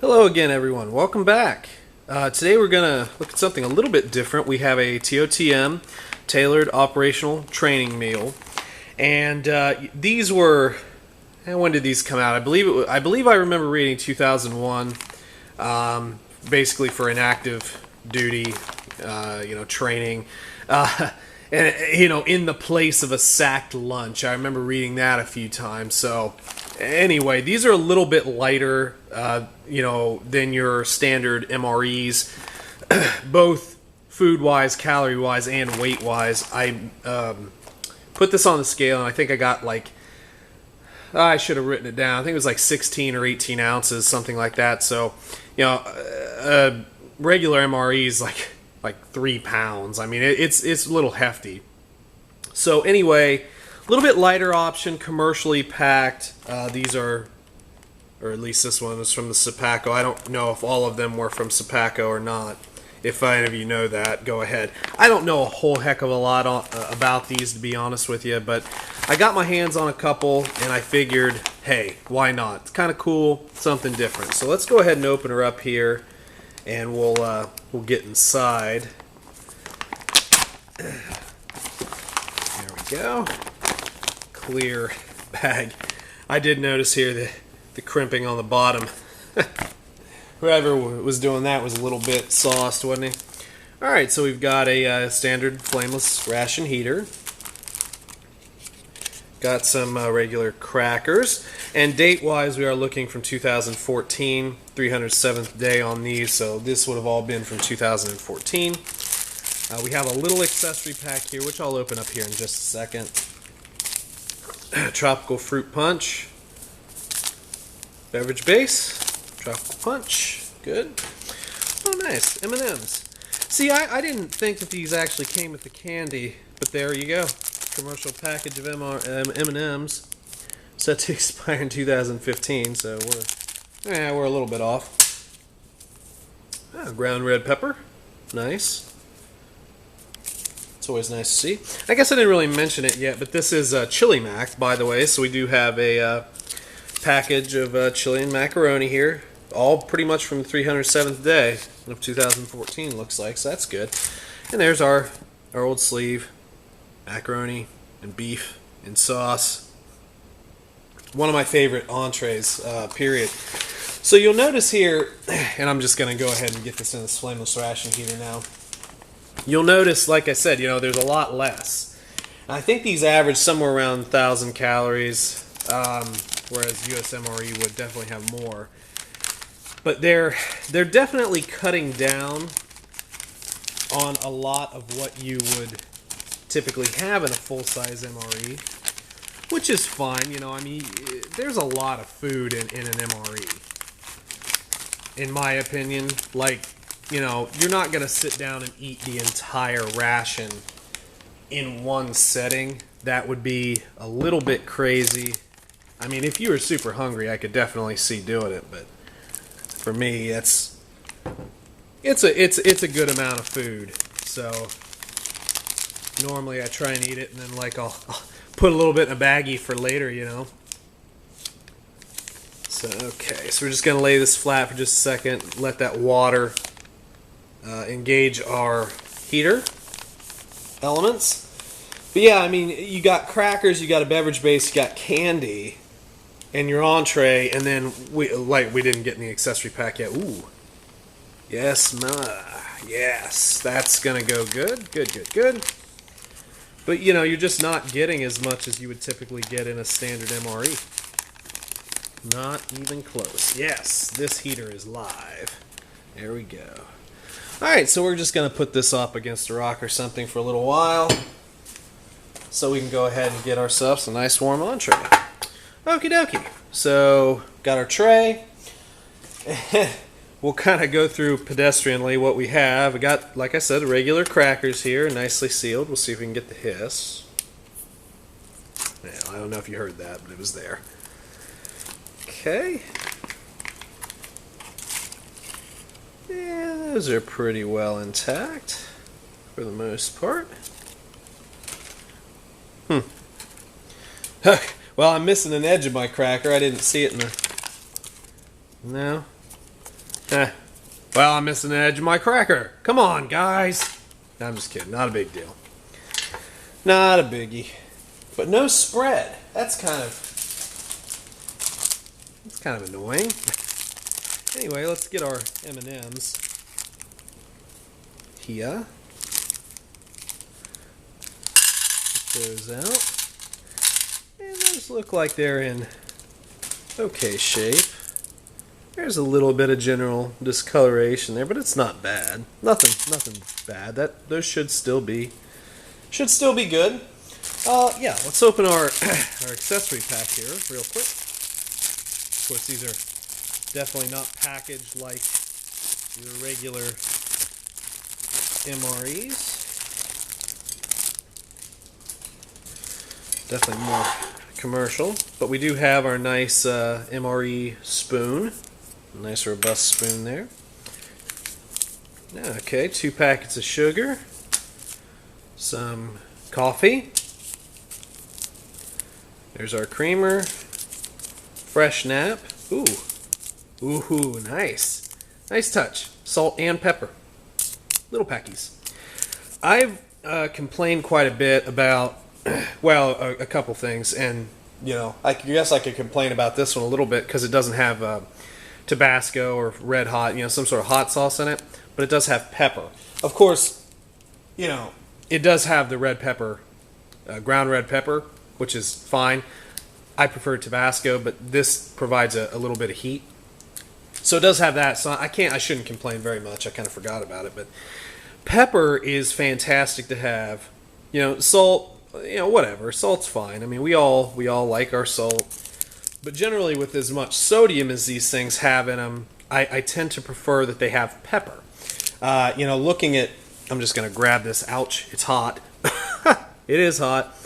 Hello again, everyone. Welcome back. Today we're going to look at something a little bit different. We have a TOTM, Tailored Operational Training Meal. And these were... when did these come out? I believe I remember reading 2001, basically for an active duty, training. And, in the place of a sacked lunch. I remember reading that a few times. So, anyway, these are a little bit lighter, than your standard MREs, both food-wise, calorie-wise, and weight-wise. I put this on the scale, and I think I got I should have written it down. I think it was like 16 or 18 ounces, something like that. So, regular MRE is like 3 pounds. I mean, it's a little hefty. So anyway, a little bit lighter option, commercially packed. These are, or at least this one is from the Sapaco. I don't know if all of them were from Sapaco or not. If any of you know that, go ahead. I don't know a whole heck of a lot about these, to be honest with you, but I got my hands on a couple, and I figured, hey, why not? It's kind of cool, something different. So let's go ahead and open her up here, and we'll get inside. There we go. Clear bag. I did notice here the crimping on the bottom. Whoever was doing that was a little bit sauced, wasn't he? Alright, so we've got a standard flameless ration heater. Got some regular crackers. And date-wise, we are looking from 2014, 307th day on these, so this would have all been from 2014. We have a little accessory pack here, which I'll open up here in just a second. Tropical fruit punch. Beverage base. Tropical punch. Good. Oh, nice. M&M's. See, I didn't think that these actually came with the candy, but there you go. Commercial package of M&M's. Set to expire in 2015, so we're a little bit off. Ground red pepper. Nice. It's always nice to see. I guess I didn't really mention it yet, but this is chili mac, by the way, so we do have a package of chili and macaroni here. All pretty much from the 307th day of 2014, looks like, so that's good. And there's our old sleeve, macaroni and beef and sauce. One of my favorite entrees, period. So you'll notice here, and I'm just going to go ahead and get this in this flameless ration heater now. You'll notice, like I said, there's a lot less. I think these average somewhere around 1,000 calories, whereas USMRE would definitely have more. But they're definitely cutting down on a lot of what you would typically have in a full-size MRE, which is fine. I mean, there's a lot of food in an MRE, in my opinion. You're not going to sit down and eat the entire ration in one setting. That would be a little bit crazy. I mean, if you were super hungry, I could definitely see doing it, but for me, it's a good amount of food. So normally I try and eat it, and then I'll put a little bit in a baggie for later, So okay, so we're just gonna lay this flat for just a second, let that water engage our heater elements. But yeah, I mean, you got crackers, you got a beverage base, you got candy, and your entree, and then we didn't get in the accessory pack yet. Ooh, yes, yes, that's gonna go good, good. But you're just not getting as much as you would typically get in a standard MRE. Not even close. Yes, this heater is live. There we go. Alright, so we're just going to put this up against a rock or something for a little while, so we can go ahead and get ourselves a nice warm entree. Okie dokie. So, got our tray. We'll kind of go through pedestrianly what we have. We got, like I said, regular crackers here, nicely sealed. We'll see if we can get the hiss. Yeah, I don't know if you heard that, but it was there. Okay. Yeah, those are pretty well intact for the most part. Well, I'm missing an edge of my cracker. I didn't see it in the... No. Eh. Well, I'm missing the edge of my cracker. Come on, guys. No, I'm just kidding. Not a big deal. Not a biggie. But no spread. That's kind of annoying. Anyway, let's get our M&Ms here. Get those out. And those look like they're in okay shape. There's a little bit of general discoloration there, but it's not bad. Nothing bad. Those should still be good. Yeah, let's open our accessory pack here real quick. Of course, these are definitely not packaged like your regular MREs. Definitely more commercial, but we do have our nice MRE spoon. Nice robust spoon there. Okay, 2 packets of sugar, some coffee. There's our creamer, fresh nap. Ooh, nice. Nice touch. Salt and pepper. Little packies. I've complained quite a bit about, well, a couple things, and you know, I guess I could complain about this one a little bit because it doesn't have Tabasco or Red Hot, you know, some sort of hot sauce in it, but it does have pepper. Of course, you know, it does have the red pepper, ground red pepper, which is fine. I prefer Tabasco, but this provides a little bit of heat. So it does have that, so I shouldn't complain very much. I kind of forgot about it, but pepper is fantastic to have. You know, salt, you know, whatever. Salt's fine. I mean, we all like our salt. But generally, with as much sodium as these things have in them, I tend to prefer that they have pepper. You know, looking at, I'm just going to grab this. Ouch, it's hot. It is hot.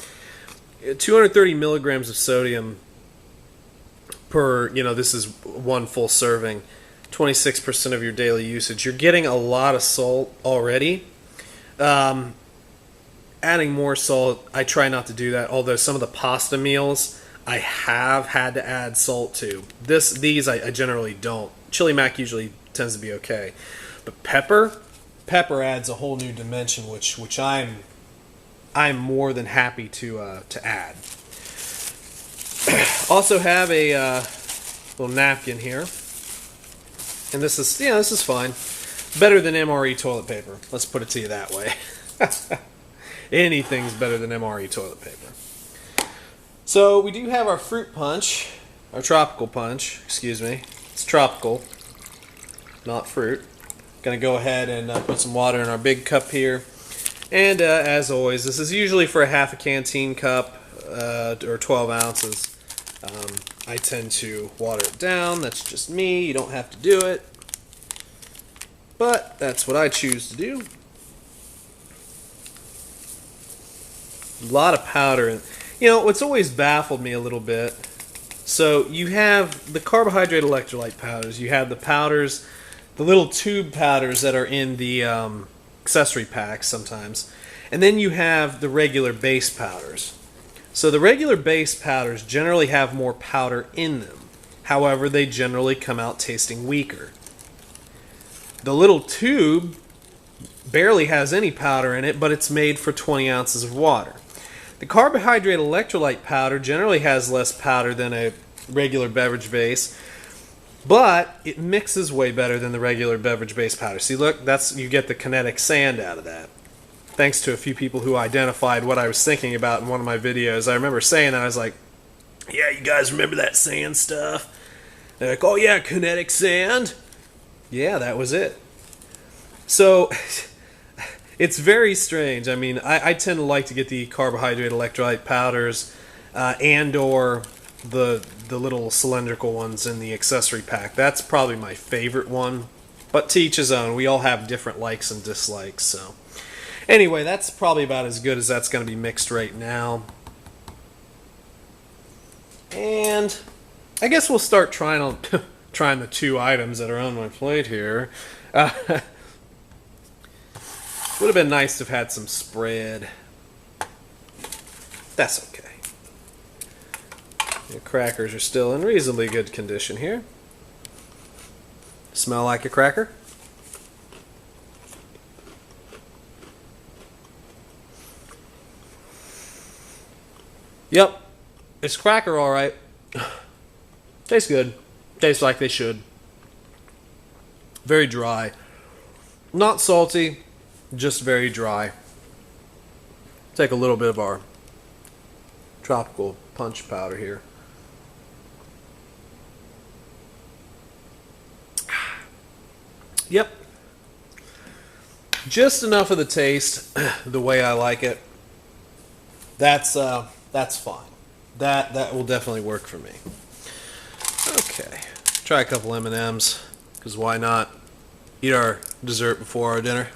230 milligrams of sodium per, you know, this is one full serving. 26% of your daily usage. You're getting a lot of salt already. Adding more salt, I try not to do that, although some of the pasta meals I have had to add salt to. These I generally don't. Chili mac usually tends to be okay, but pepper adds a whole new dimension, which I'm more than happy to add. Also have a little napkin here, and this is fine. Better than MRE toilet paper. Let's put it to you that way. Anything's better than MRE toilet paper. So we do have our fruit punch, our tropical punch, excuse me. It's tropical, not fruit. Gonna go ahead and put some water in our big cup here. And as always, this is usually for a half a canteen cup or 12 ounces. I tend to water it down. That's just me. You don't have to do it. But that's what I choose to do. A lot of powder. You know, what's always baffled me a little bit, so you have the carbohydrate electrolyte powders, you have the powders, the little tube powders that are in the accessory packs sometimes, and then you have the regular base powders. So the regular base powders generally have more powder in them. However, they generally come out tasting weaker. The little tube barely has any powder in it, but it's made for 20 ounces of water. The carbohydrate electrolyte powder generally has less powder than a regular beverage base, but it mixes way better than the regular beverage base powder. See, look, you get the kinetic sand out of that. Thanks to a few people who identified what I was thinking about in one of my videos. I remember saying that. I was like, yeah, you guys remember that sand stuff? They're like, oh yeah, kinetic sand. Yeah, that was it. So it's very strange. I mean, I tend to like to get the carbohydrate electrolyte powders and or the little cylindrical ones in the accessory pack. That's probably my favorite one. But to each his own. We all have different likes and dislikes. So anyway, that's probably about as good as that's going to be mixed right now. And I guess we'll start trying the 2 items that are on my plate here. Would have been nice to have had some spread. That's okay. The crackers are still in reasonably good condition here. Smell like a cracker? Yep, it's cracker all right. Tastes good. Tastes like they should. Very dry. Not salty, just very dry. Take a little bit of our tropical punch powder here. Yep. Just enough of the taste, the way I like it. That's fine. That will definitely work for me. Okay. Try a couple M&Ms, because why not? Eat our dessert before our dinner.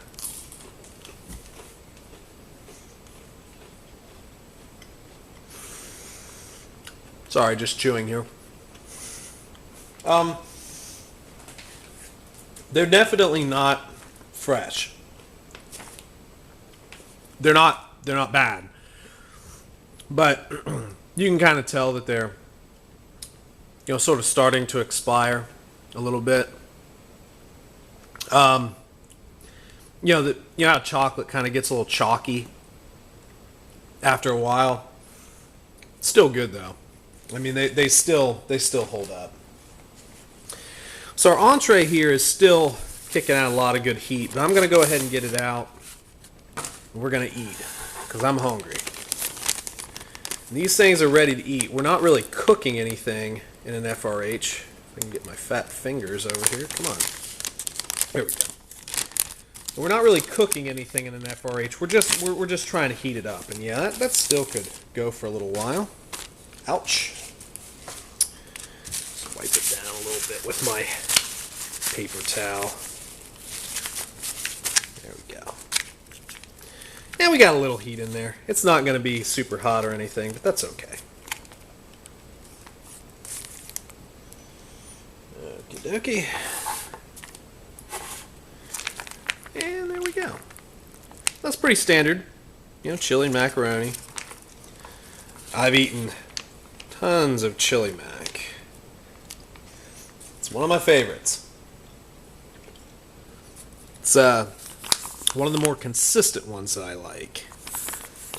Sorry, just chewing here. They're definitely not fresh. They're not bad. But you can kind of tell that they're, sort of starting to expire a little bit. How chocolate kind of gets a little chalky after a while. Still good though. I mean, they still hold up. So our entree here is still kicking out a lot of good heat, but I'm going to go ahead and get it out. We're going to eat because I'm hungry. These things are ready to eat. We're not really cooking anything in an FRH. If I can get my fat fingers over here. Come on. There we go. We're not really cooking anything in an FRH. We're just trying to heat it up. And yeah, that still could go for a little while. Ouch. Just wipe it down a little bit with my paper towel. There we go. And we got a little heat in there. It's not going to be super hot or anything, but that's okay. Okie dokie. And there we go. That's pretty standard. Chili macaroni. I've eaten tons of chili mac. It's one of my favorites. It's one of the more consistent ones that I like.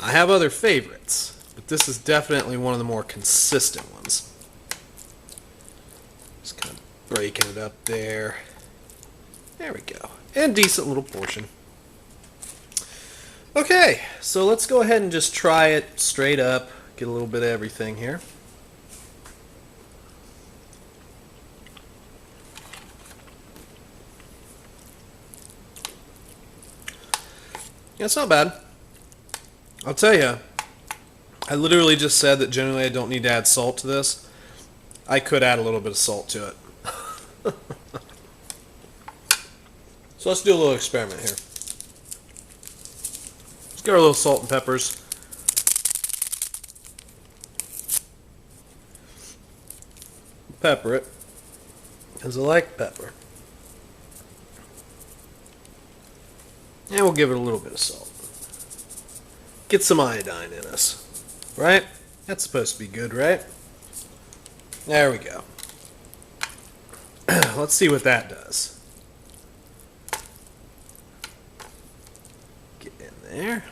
I have other favorites, but this is definitely one of the more consistent ones. Just kind of breaking it up there. There we go. And decent little portion. Okay, so let's go ahead and just try it straight up. Get a little bit of everything here. Yeah, it's not bad. I'll tell you, I literally just said that generally I don't need to add salt to this. I could add a little bit of salt to it. So let's do a little experiment here. Let's get our little salt and peppers. Pepper it, because I like pepper. And we'll give it a little bit of salt. Get some iodine in us, right? That's supposed to be good, right? There we go. Let's see what that does. Get in there.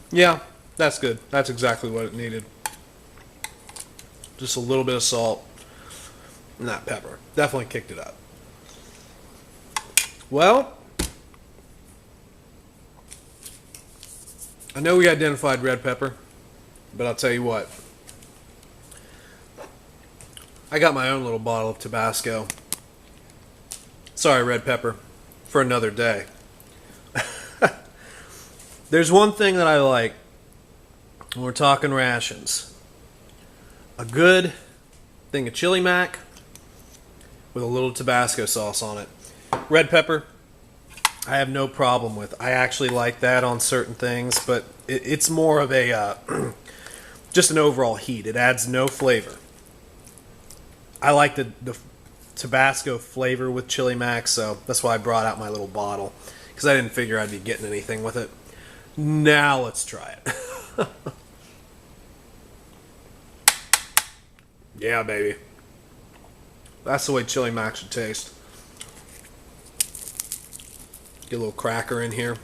Yeah, that's good. That's exactly what it needed. Just a little bit of salt. Not pepper. Definitely kicked it up. Well, I know we identified red pepper, but I'll tell you what. I got my own little bottle of Tabasco. Sorry, red pepper, for another day. There's one thing that I like when we're talking rations. A good thing of chili mac with a little Tabasco sauce on it. Red pepper, I have no problem with. I actually like that on certain things, but it's more of a just an overall heat. It adds no flavor. I like the Tabasco flavor with chili mac, so that's why I brought out my little bottle, because I didn't figure I'd be getting anything with it. Now let's try it. Yeah, baby. That's the way chili mac should taste. Get a little cracker in here.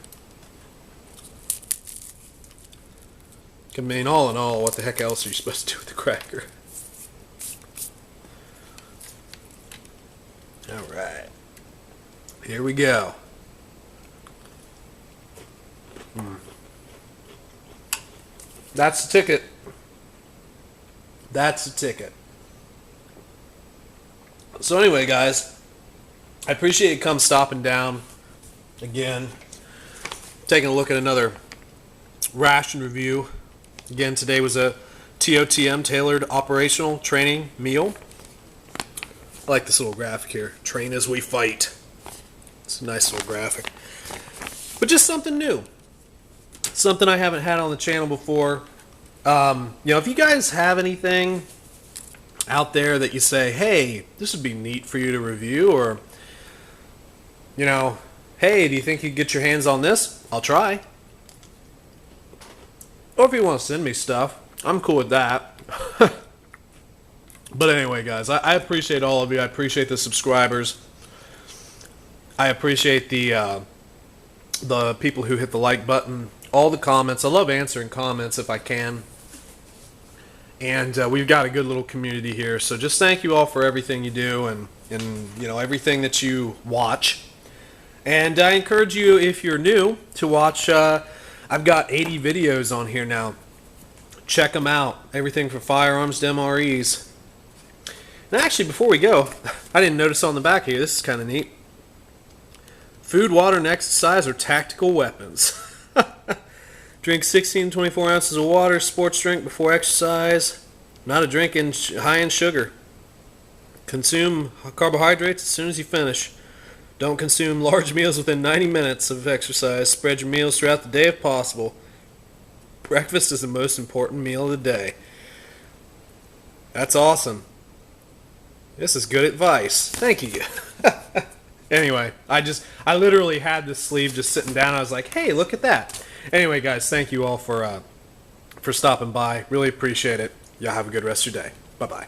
I mean, all in all, what the heck else are you supposed to do with the cracker? Alright. Here we go. That's the ticket. That's the ticket. So anyway, guys, I appreciate you come stopping down again, taking a look at another ration review. Again, today was a TOTM, Tailored Operational Training Meal. I like this little graphic here. Train as we fight. It's a nice little graphic. But just something new. Something I haven't had on the channel before. If you guys have anything out there that you say, hey, this would be neat for you to review, or, hey, do you think you could get your hands on this? I'll try. Or if you want to send me stuff, I'm cool with that. But anyway, guys, I appreciate all of you. I appreciate the subscribers. I appreciate the people who hit the like button, all the comments. I love answering comments if I can. And we've got a good little community here. So just thank you all for everything you do and everything that you watch. And I encourage you, if you're new, to watch. I've got 80 videos on here now. Check them out. Everything from firearms to MREs. And actually, before we go, I didn't notice on the back here. This is kind of neat. Food, water, and exercise are tactical weapons. Drink 16 to 24 ounces of water, sports drink before exercise. Not a drink high in sugar. Consume carbohydrates as soon as you finish. Don't consume large meals within 90 minutes of exercise. Spread your meals throughout the day if possible. Breakfast is the most important meal of the day. That's awesome. This is good advice. Thank you. Anyway, I literally had this sleeve just sitting down. I was like, hey, look at that. Anyway, guys, thank you all for stopping by. Really appreciate it. Y'all have a good rest of your day. Bye-bye.